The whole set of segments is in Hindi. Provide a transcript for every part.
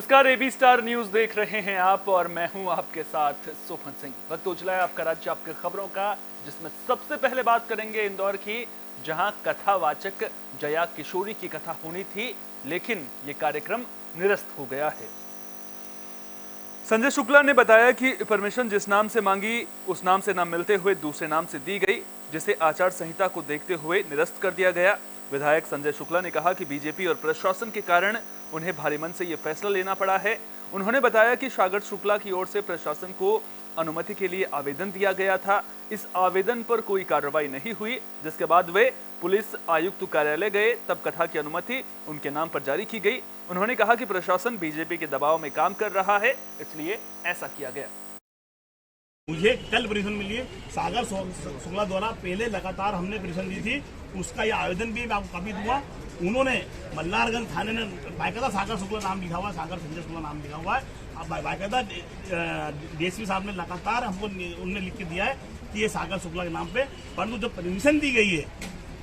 नमस्कार, एबी स्टार न्यूज देख रहे हैं आप और मैं हूं आपके साथ सोफन सिंह। वक्त उजला है आपका राज्य आपके खबरों का, जिसमें सबसे पहले बात करेंगे इंदौर की, जहां कथावाचक जया किशोरी की कथा होनी थी, लेकिन ये कार्यक्रम निरस्त हो गया है। संजय शुक्ला ने बताया कि परमिशन जिस नाम से मांगी उस नाम से न मिलते हुए दूसरे नाम से दी गई, जिसे आचार संहिता को देखते हुए निरस्त कर दिया गया। विधायक संजय शुक्ला ने कहा कि बीजेपी और प्रशासन के कारण उन्हें भारी मन से यह फैसला लेना पड़ा है। उन्होंने बताया कि सागर शुक्ला की ओर से प्रशासन को अनुमति के लिए आवेदन दिया गया था। इस आवेदन पर कोई कार्रवाई नहीं हुई, जिसके बाद वे पुलिस आयुक्त कार्यालय गए, तब कथा की अनुमति उनके नाम पर जारी की गई। उन्होंने कहा कि प्रशासन बीजेपी के दबाव में काम कर रहा है, इसलिए ऐसा किया गया। मुझे कल परमिशन मिली है। सागर शुक्ला द्वारा पहले लगातार हमने परमिशन दी थी, उसका ये आवेदन भी मैं आपको कभी दूंगा। उन्होंने मल्हारगंज थाने ने बाकायदा सागर शुक्ला नाम लिखा हुआ है, सागर संजय शुक्ला नाम लिखा हुआ है। अब बाकायदा डीएसपी साहब ने लगातार हमको उन्होंने लिख के दिया है कि ये सागर शुक्ला के नाम पे, परंतु जब परमिशन दी गई है,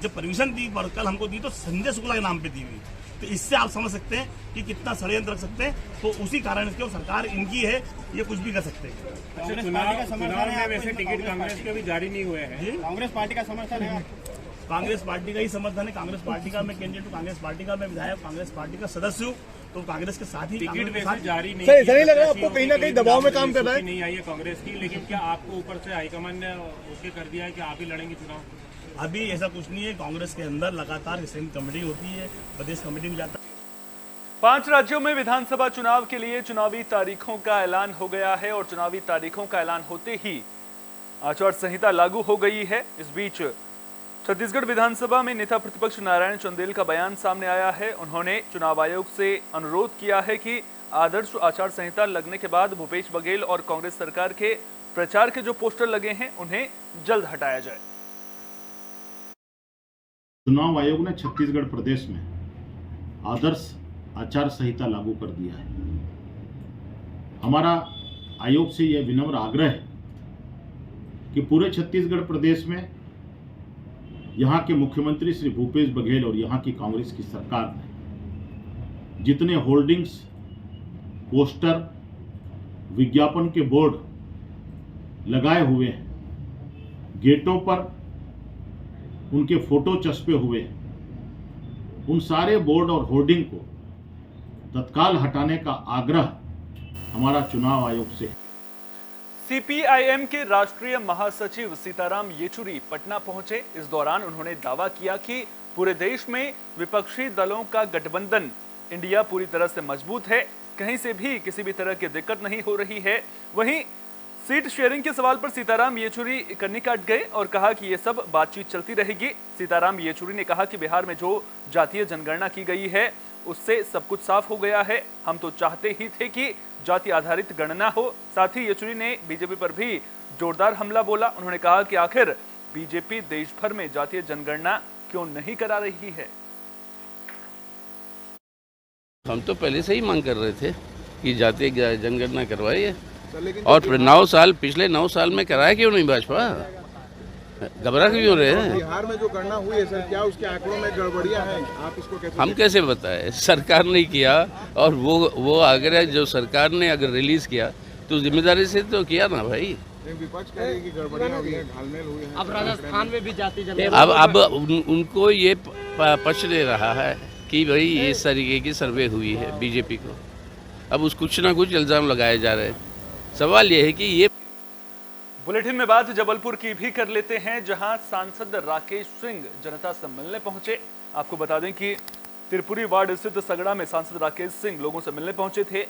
जब परमिशन दी कल हमको दी तो संजय शुक्ला के नाम पे दी हुई। तो इससे आप समझ सकते हैं कि कितना षड्यंत्र रख सकते हैं। तो उसी कारण से सरकार इनकी है, ये कुछ भी कर सकते हैं। चुनाव में वैसे टिकट कांग्रेस के भी जारी नहीं हुए हैं। कांग्रेस पार्टी का समर्थन है, कांग्रेस पार्टी का ही समर्थन है। कांग्रेस पार्टी का मैं कैंडिडेट हूँ, कांग्रेस पार्टी का मैं विधायक, कांग्रेस पार्टी का सदस्य हूँ, तो कांग्रेस के साथ ही टिकट वैसे जारी नहीं। सर, नहीं लग रहा आपको कहीं ना कहीं दबाव में काम कर रहा है? नहीं आई है कांग्रेस की, लेकिन क्या आपको ऊपर से हाईकमान ने ओके कर दिया है कि आप ही लड़ेंगे चुनाव? अभी ऐसा कुछ नहीं है। कांग्रेस के अंदर लगातार स्टैंडिंग कमेटी होती है, प्रदेश कमेटी में जाता है। 5 राज्यों में विधानसभा चुनाव के लिए चुनावी तारीखों का ऐलान हो गया है और चुनावी तारीखों का ऐलान होते ही आचार संहिता लागू हो गई है। इस बीच छत्तीसगढ़ विधानसभा में नेता प्रतिपक्ष नारायण चंदेल का बयान सामने आया है। उन्होंने चुनाव आयोग से अनुरोध किया है कि आदर्श आचार संहिता लगने के बाद भूपेश बघेल और कांग्रेस सरकार के प्रचार के जो पोस्टर लगे हैं उन्हें जल्द हटाया जाए। चुनाव आयोग ने छत्तीसगढ़ प्रदेश में आदर्श आचार संहिता लागू कर दिया है। हमारा आयोग से यह विनम्र आग्रह है कि पूरे छत्तीसगढ़ प्रदेश में यहाँ के मुख्यमंत्री श्री भूपेश बघेल और यहाँ की कांग्रेस की सरकार ने जितने होर्डिंग्स, पोस्टर, विज्ञापन के बोर्ड लगाए हुए हैं, गेटों पर उनके फोटो चस्पे हुए हैं, उन सारे बोर्ड और होर्डिंग को तत्काल हटाने का आग्रह हमारा चुनाव आयोग से है। सीपीआईएम के राष्ट्रीय महासचिव सीताराम येचुरी पटना पहुंचे। इस दौरान उन्होंने दावा किया कि पूरे देश में विपक्षी दलों का गठबंधन इंडिया पूरी तरह से मजबूत है, कहीं से भी किसी भी तरह की दिक्कत नहीं हो रही है। वहीं सीट शेयरिंग के सवाल पर सीताराम येचुरी कन्नी काट गए और कहा कि यह सब बातचीत चलती रहेगी। सीताराम येचुरी ने कहा कि बिहार में जो जातीय जनगणना की गई है उससे सब कुछ साफ हो गया है। हम तो चाहते ही थे कि जाति आधारित गणना हो। साथ ही येचुरी ने बीजेपी पर भी जोरदार हमला बोला। उन्होंने कहा कि आखिर बीजेपी देश भर में जातीय जनगणना क्यों नहीं करा रही है। हम तो पहले से ही मांग कर रहे थे कि जातीय जनगणना करवाइए, और पिछले 9 साल में कराया क्यों नहीं भाजपा? घबरा क्यों रहे हैं? बिहार में जो गणना हुई है सर, क्या उसके आंकड़ों में गड़बड़ियां हैं? आप इसको कैसे हम कैसे बताएं? सरकार ने किया, और वो अगर जो सरकार ने अगर रिलीज किया तो जिम्मेदारी से तो किया ना भाई। विपक्ष कह रही है कि गड़बड़ियां हुई है, घालमेल हुई है। अब राजस्थान में भी जाति जनगणना अब उनको ये पक्ष दे रहा है कि भाई इस तरीके की सर्वे हुई है बीजेपी को। अब कुछ ना कुछ इल्जाम लगाए जा रहे हैं। सवाल ये है कि ये बुलेटिन में बात जबलपुर की भी कर लेते हैं, जहां सांसद राकेश सिंह जनता से मिलने पहुंचे। आपको बता दें कि त्रिपुरी वार्ड स्थित सगड़ा में सांसद राकेश सिंह लोगों से मिलने पहुंचे थे।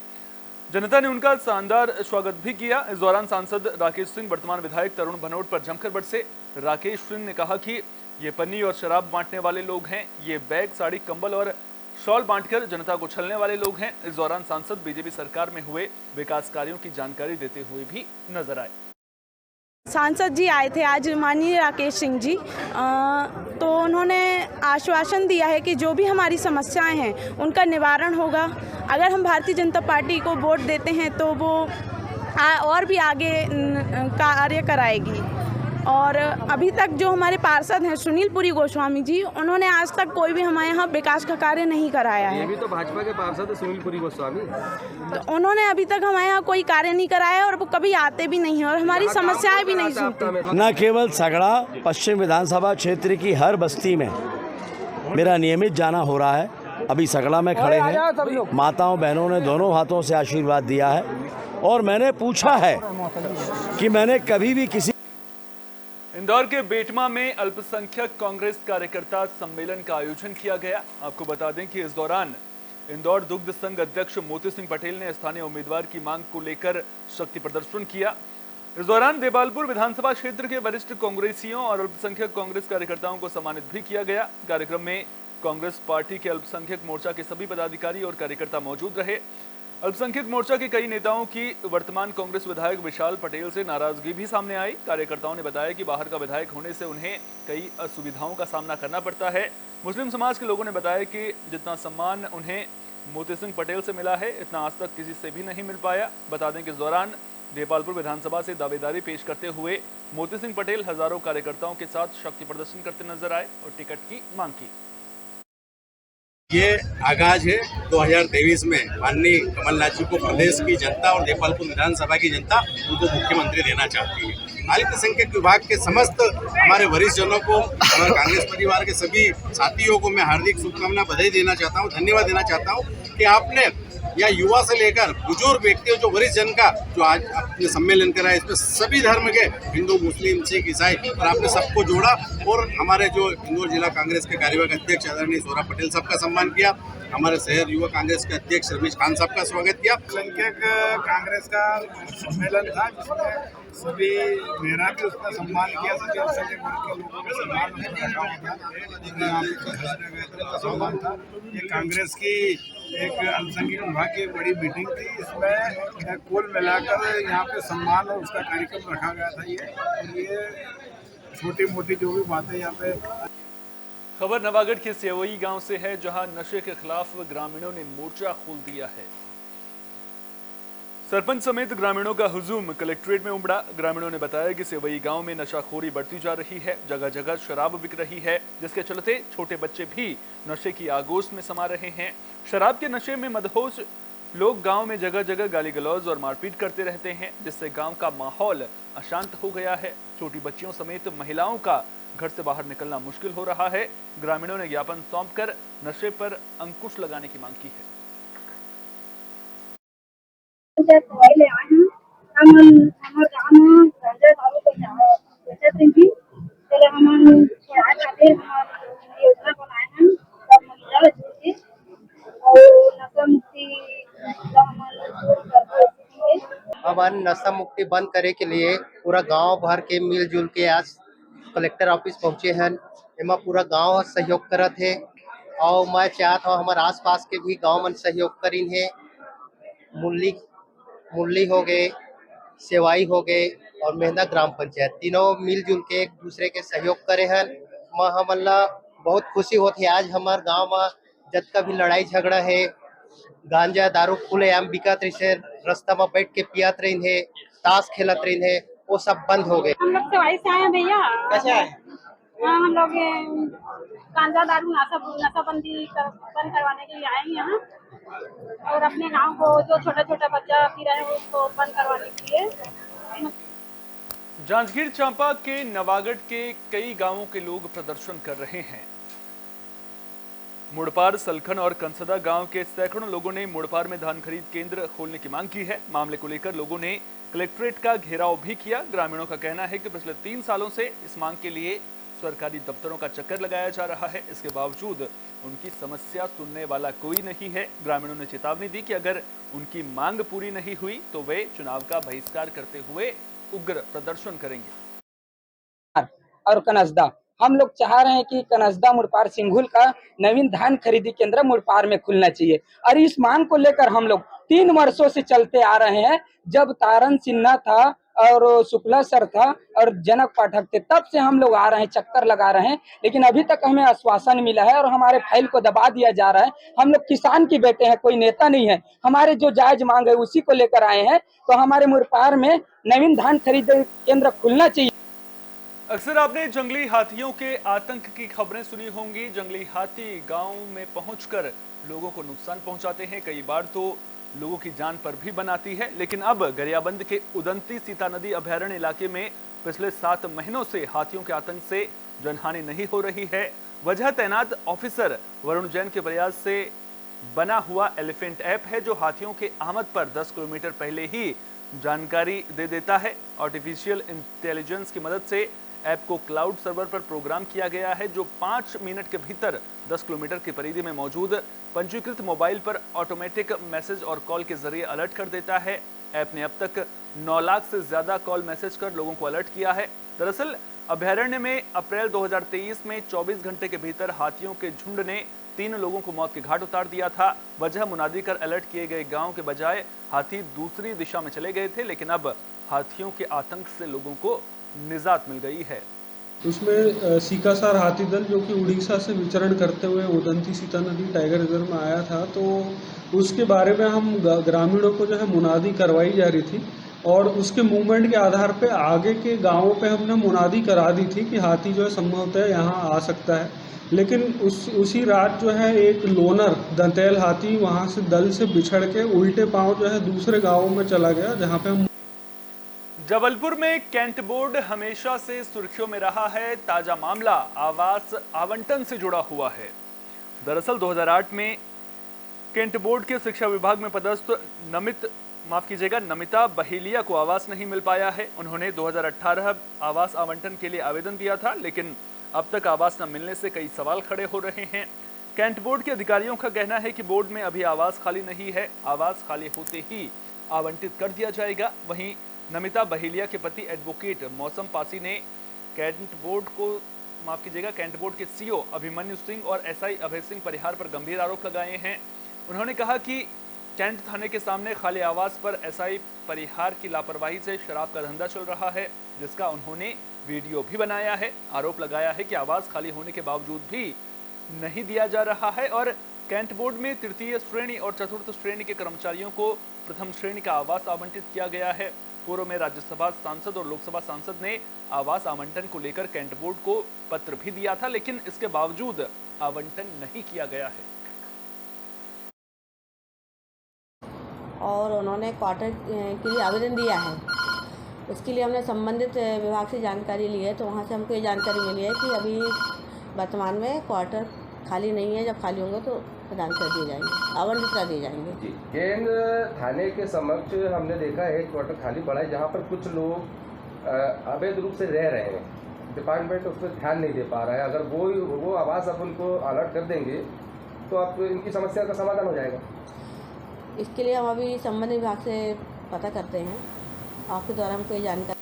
जनता ने उनका शानदार स्वागत भी किया। इस दौरान सांसद राकेश सिंह वर्तमान विधायक तरुण भनोट पर जमकर बरसे। राकेश सिंह ने कहा कि ये पन्नी और शराब बांटने वाले लोग हैं, ये बैग, साड़ी, कंबल और शॉल बांटकर जनता को छलने वाले लोग हैं। इस दौरान सांसद बीजेपी सरकार में हुए विकास कार्यों की जानकारी देते हुए भी नजर आए। सांसद जी आए थे आज, माननीय राकेश सिंह जी, तो उन्होंने आश्वासन दिया है कि जो भी हमारी समस्याएं हैं उनका निवारण होगा। अगर हम भारतीय जनता पार्टी को वोट देते हैं तो वो और भी आगे कार्य कराएगी। और अभी तक जो हमारे पार्षद हैं सुनील पुरी गोस्वामी जी, उन्होंने आज तक कोई भी हमारे यहाँ विकास का कार्य नहीं कराया है। ये भी तो भाजपा के पार्षद है सुनील पुरी गोस्वामी। तो उन्होंने अभी तक हमारे यहाँ कोई कार्य नहीं कराया और वो कभी आते भी नहीं हैं और हमारी समस्याएं भी नहीं सुनते। न केवल सगड़ा पश्चिम विधानसभा क्षेत्र की हर बस्ती में मेरा नियमित जाना हो रहा है। अभी सगड़ा में खड़े हैं, माताओं बहनों ने दोनों हाथों से आशीर्वाद दिया है और मैंने पूछा है कि मैंने कभी भी किसी। इंदौर के बेटमा में अल्पसंख्यक कांग्रेस कार्यकर्ता सम्मेलन का आयोजन किया गया। आपको बता दें कि इस दौरान इंदौर दुग्ध संघ अध्यक्ष मोती सिंह पटेल ने स्थानीय उम्मीदवार की मांग को लेकर शक्ति प्रदर्शन किया। इस दौरान देवालपुर विधानसभा क्षेत्र के वरिष्ठ कांग्रेसियों और अल्पसंख्यक कांग्रेस कार्यकर्ताओं को सम्मानित भी किया गया। कार्यक्रम में कांग्रेस पार्टी के अल्पसंख्यक मोर्चा के सभी पदाधिकारी और कार्यकर्ता मौजूद रहे। अल्पसंख्यक मोर्चा के कई नेताओं की वर्तमान कांग्रेस विधायक विशाल पटेल से नाराजगी भी सामने आई। कार्यकर्ताओं ने बताया कि बाहर का विधायक होने से उन्हें कई असुविधाओं का सामना करना पड़ता है। मुस्लिम समाज के लोगों ने बताया कि जितना सम्मान उन्हें मोती सिंह पटेल से मिला है, इतना आज तक किसी से भी नहीं मिल पाया। बता दें कि इस दौरान देवालपुर विधानसभा से दावेदारी पेश करते हुए मोती सिंह पटेल हजारों कार्यकर्ताओं के साथ शक्ति प्रदर्शन करते नजर आए और टिकट की मांग की। ये आगाज है 2023 में माननीय कमलनाथ जी को प्रदेश की जनता और देवालपुर विधानसभा की जनता उनको मुख्यमंत्री देना चाहती है। अल्पसंख्यक विभाग के समस्त हमारे वरिष्ठ जनों को, हमारे कांग्रेस परिवार के सभी साथियों को मैं हार्दिक शुभकामना बधाई देना चाहता हूँ, धन्यवाद देना चाहता हूँ कि आपने या युवा से लेकर बुजुर्ग व्यक्तियों जो वरिष्ठ जन का जो आज अपने सम्मेलन कराया, इसमें सभी धर्म के हिंदू, मुस्लिम, सिख, ईसाई और आपने सबको जोड़ा और हमारे जो इंदौर जिला कांग्रेस के कार्यवाहक अध्यक्ष आदरणीय सौरभ पटेल साहब का सम्मान किया, हमारे शहर युवा कांग्रेस के अध्यक्ष रमेश खान साहब का स्वागत किया। संख्यक कांग्रेस का सम्मेलन था जिसमें सभी मेरा भी उसका सम्मान किया, सभी अल्पसंख्यक वर्ग के लोगों का सम्मान उनका सम्मान था। ये कांग्रेस की एक अल्पसंख्यक विभाग की बड़ी मीटिंग थी, इसमें कुल मिलाकर यहाँ पे सम्मान और उसका कार्यक्रम रखा गया था। ये छोटी मोटी जो भी बातें यहाँ पे। खबर नवागढ़ के सेवई गांव से है, जहां नशे के खिलाफ ग्रामीणों ने मोर्चा खोल दिया है। सरपंच समेत ग्रामीणों का हुजूम कलेक्ट्रेट में उमड़ा। ग्रामीणों ने बताया कि सेवई गांव में नशाखोरी बढ़ती जा रही है, जगह जगह शराब बिक रही है, जिसके चलते छोटे बच्चे भी नशे की आगोश में समा रहे हैं। शराब के नशे में मदहोश लोग गांव में जगह जगह गाली गलौज और मारपीट करते रहते हैं, जिससे गांव का माहौल अशांत हो गया है। छोटी बच्चियों समेत महिलाओं का घर से बाहर निकलना मुश्किल हो रहा है। ग्रामीणों ने ज्ञापन सौंपकर नशे पर अंकुश लगाने की मांग की है। अब नशा मुक्ति बंद करे के लिए पूरा गांव भर के मिलजुल के आज कलेक्टर ऑफिस पहुंचे हैं। एमा पूरा गांव सहयोग करत है और मैं चाहता हूँ हमारे आसपास के भी गांव में सहयोग करीन है। मुरली हो गए, सेवाई हो गए और मेहंदा ग्राम पंचायत तीनों मिलजुल के एक दूसरे के सहयोग करे हैं। हमला बहुत खुशी होती है। आज हमारे गांव में जब का भी लड़ाई झगड़ा है, गांजा दारू खुलेआम बिकत रही है, रास्ता में बैठ के पियात रही है, ताश खेलत रही है, वो सब बंद हो गए। हम लोग सेवाई से आए हैं भैया। कैसे आए? हम लोग गांजा दारू नशाबंदी बंद करवाने के लिए आए हैं यहाँ, और अपने गांव को जो छोटा छोटा बच्चा पी रहे हैं उसको बंद करवाने के लिए। जांजगीर चांपा के नवागढ़ के कई गांवों के लोग प्रदर्शन कर रहे हैं। मुड़पार, सलखन और कंसदा गांव के सैकड़ों लोगों ने मुड़पार में धान खरीद केंद्र खोलने की मांग की है। मामले को लेकर लोगों ने कलेक्ट्रेट का घेराव भी किया। ग्रामीणों का कहना है कि पिछले 3 सालों से इस मांग के लिए सरकारी दफ्तरों का चक्कर लगाया जा रहा है, इसके बावजूद उनकी समस्या सुनने वाला कोई नहीं है। ग्रामीणों ने चेतावनी दी कि अगर उनकी मांग पूरी नहीं हुई तो वे चुनाव का बहिष्कार करते हुए उग्र प्रदर्शन करेंगे। और कनसदा हम लोग चाह रहे हैं कि कनसदा मुड़पार सिंघुल का नवीन धान खरीदी केंद्र मुड़पार में खुलना चाहिए, और इस मांग को लेकर हम लोग 3 वर्षों से चलते आ रहे हैं। जब तारन सिन्हा था और शुक्ला सर था और जनक पाठक थे, तब से हम लोग आ रहे हैं, चक्कर लगा रहे हैं, लेकिन अभी तक हमें आश्वासन मिला है और हमारे फाइल को दबा दिया जा रहा है। हम लोग किसान के बेटे हैं, कोई नेता नहीं है। हमारे जो जायज मांग है उसी को लेकर आए हैं। तो हमारे मुड़पार में नवीन धान खरीद केंद्र खुलना चाहिए। अक्सर आपने जंगली हाथियों के आतंक की खबरें सुनी होंगी। जंगली हाथी गांव में पहुंचकर लोगों को नुकसान पहुंचाते हैं, कई बार तो लोगों की जान पर भी बनाती है। लेकिन अब गरियाबंद के उदंती सीता नदी अभयारण्य इलाके में पिछले 7 महीनों से हाथियों के आतंक से जनहानि नहीं हो रही है। वजह तैनात ऑफिसर वरुण जैन के प्रयास से बना हुआ एलिफेंट ऐप है, जो हाथियों के आमद पर 10 किलोमीटर पहले ही जानकारी दे देता है। आर्टिफिशियल इंटेलिजेंस की मदद से ऐप को क्लाउड सर्वर पर प्रोग्राम किया गया है, जो 5 मिनट के भीतर 10 किलोमीटर की परिधि में मौजूद पंजीकृत मोबाइल पर ऑटोमेटिक मैसेज और कॉल के जरिए अलर्ट कर देता है। ऐप ने अब तक 9 लाख से ज्यादा कॉल मैसेज कर लोगों को अलर्ट किया है। दरअसल अभयारण्य में अप्रैल 2023 में 24 घंटे के भीतर हाथियों के झुंड ने 3 लोगों को मौत के घाट उतार दिया था। वजह मुनादी कर अलर्ट किए गए गांव के बजाय हाथी दूसरी दिशा में चले गए थे, लेकिन अब हाथियों के आतंक से लोगों को निजात मिल गई है। उसमें सीकासार हाथी दल जो कि उड़ीसा से विचरण करते हुए उदंती सीता नदी टाइगर रिजर्व में आया था, तो उसके बारे में हम ग्रामीणों को जो है मुनादी करवाई जा रही थी और उसके मूवमेंट के आधार पे आगे के गांवों पे हमने मुनादी करा दी थी कि हाथी जो है संभवतः यहाँ आ सकता है। लेकिन उसी रात जो है एक लोनर दंतैल हाथी वहाँ से दल से बिछड़ के उल्टे पांव जो है दूसरे गाँवों में चला गया, जहाँ पे हम जबलपुर में कैंट बोर्ड हमेशा से सुर्खियों में रहा है। ताजा मामला आवास आवंटन से जुड़ा हुआ है। दरअसल 2008 में कैंट बोर्ड के शिक्षा विभाग में पदस्थ नमिता बहेलिया को आवास नहीं मिल पाया है। उन्होंने 2018 आवास आवंटन के लिए आवेदन दिया था, लेकिन अब तक आवास न मिलने से कई सवाल खड़े हो रहे हैं। कैंट बोर्ड के अधिकारियों का कहना है कि बोर्ड में अभी आवास खाली नहीं है, आवास खाली होते ही आवंटित कर दिया जाएगा। वहीं नमिता बहेलिया के पति एडवोकेट मौसम पासी ने कैंट बोर्ड के सीईओ अभिमन्यु सिंह और एसआई अभय सिंह परिहार पर गंभीर आरोप लगाए हैं। उन्होंने कहा कि कैंट थाने के सामने खाली आवास पर एसआई परिहार की लापरवाही से शराब का धंधा चल रहा है, जिसका उन्होंने वीडियो भी बनाया है। आरोप लगाया है कि आवास खाली होने के बावजूद भी नहीं दिया जा रहा है और कैंट बोर्ड में तृतीय श्रेणी और चतुर्थ श्रेणी के कर्मचारियों को प्रथम श्रेणी का आवास आवंटित किया गया है। पूर्व में राज्यसभा सांसद और लोकसभा सांसद ने आवास आवंटन को लेकर कैंट बोर्ड को पत्र भी दिया था, लेकिन इसके बावजूद आवंटन नहीं किया गया है। और उन्होंने क्वार्टर के लिए आवेदन दिया है। उसके लिए हमने संबंधित विभाग से जानकारी ली है, तो वहाँ से हमको ये जानकारी मिली है कि अभी वर्तमान में क्वार्टर खाली नहीं है। जब खाली होंगे तो प्रदान कर दिए जाएंगे, आवंटित कर दिए जाएंगे। केंद्र थाने के समक्ष हमने देखा है क्वार्टर खाली पड़ा है, जहाँ पर कुछ लोग अवैध रूप से रह रहे हैं। डिपार्टमेंट उस पर ध्यान नहीं दे पा रहा है। अगर वो आवास अपन को अलर्ट कर देंगे तो आप इनकी समस्या का समाधान हो जाएगा। इसके लिए हम अभी संबंधित विभाग से पता करते हैं, आपके द्वारा हमको ये जानकारी।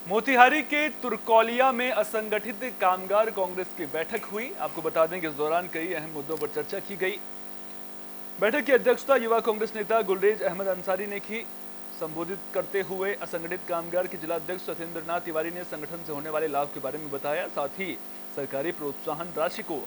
मोतिहारी के तुरकौलिया में असंगठित कामगार कांग्रेस की बैठक हुई। आपको बता दें कि इस दौरान कई अहम मुद्दों पर चर्चा की गई। बैठक की अध्यक्षता युवा कांग्रेस नेता गुलरेज अहमद अंसारी ने की। संबोधित करते हुए असंगठित कामगार के जिला अध्यक्ष सत्येंद्र नाथ तिवारी ने संगठन से होने वाले लाभ के बारे में बताया। साथ ही सरकारी प्रोत्साहन राशि को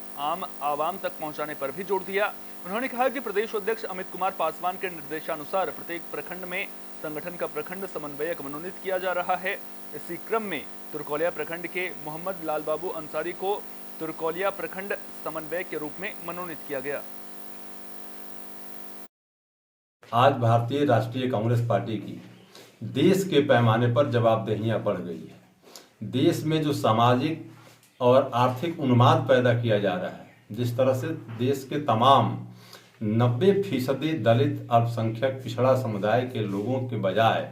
आवाम तक पहुंचाने पर भी जोर दिया। उन्होंने कहा कि प्रदेश अध्यक्ष अमित कुमार पासवान के निर्देशानुसार प्रत्येक प्रखंड में संगठन का प्रखंड समन्वयक मनोनीत किया जा रहा है। इसी क्रम में तुरकौलिया प्रखंड के मोहम्मद लाल बाबू अंसारी को तुरकौलिया प्रखंड समन्वयक के रूप में मनोनीत किया गया। आज भारतीय राष्ट्रीय कांग्रेस पार्टी की देश के पैमाने पर जवाबदेहियां बढ़ गई है। देश में जो सामाजिक और आर्थिक उन्माद पैदा किया जा रहा है, जिस तरह से देश के तमाम 90% दलित अल्पसंख्यक पिछड़ा समुदाय के लोगों के बजाय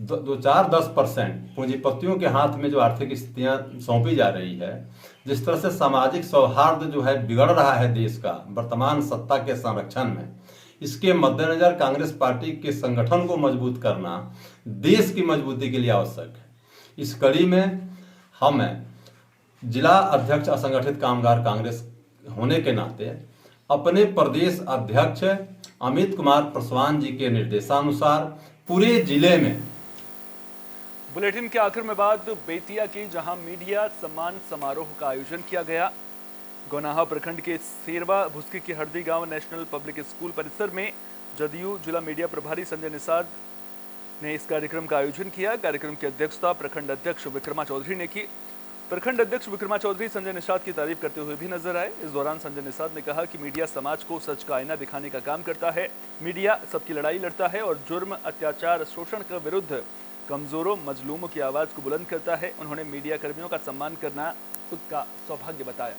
2-4-10% पूंजीपतियों के हाथ में जो आर्थिक स्थितियां सौंपी जा रही है, जिस तरह से सामाजिक सौहार्द जो है बिगड़ रहा है देश का वर्तमान सत्ता के संरक्षण में, इसके मद्देनजर कांग्रेस पार्टी के संगठन को मजबूत करना देश की मजबूती के लिए आवश्यक है। इस कड़ी में हम जिला अध्यक्ष असंगठित कामगार कांग्रेस होने के नाते अपने प्रदेश अध्यक्ष अमित कुमार पासवान जी के निर्देशानुसार पूरे जिले में। बुलेटिन के आखिर में बात बेतिया की, जहां मीडिया सम्मान समारोह का आयोजन किया गया। गोनाहा प्रखंड के सेरवा भुस्की के हरदी गांव नेशनल पब्लिक स्कूल परिसर में जदयू जिला मीडिया प्रभारी संजय निषाद ने इस कार्यक्रम का आयोजन किया। कार्यक्रम की अध्यक्षता प्रखंड अध्यक्ष विक्रमा चौधरी ने की। प्रखंड अध्यक्ष विक्रमा चौधरी संजय निषाद की तारीफ करते हुए भी नजर आए। इस दौरान संजय निषाद ने कहा कि मीडिया समाज को सच का आईना दिखाने का काम करता है। मीडिया सबकी लड़ाई लड़ता है और जुर्म, अत्याचार, शोषण के विरुद्ध कमजोरों, मजलूमों की आवाज को बुलंद करता है। उन्होंने मीडिया कर्मियों का सम्मान करना खुद का सौभाग्य बताया।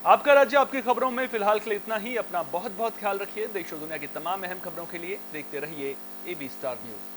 आपका राज्य आपकी खबरों में फिलहाल के लिए इतना ही। अपना बहुत बहुत ख्याल रखिए। देश और दुनिया की तमाम अहम खबरों के लिए देखते रहिए AB स्टार न्यूज।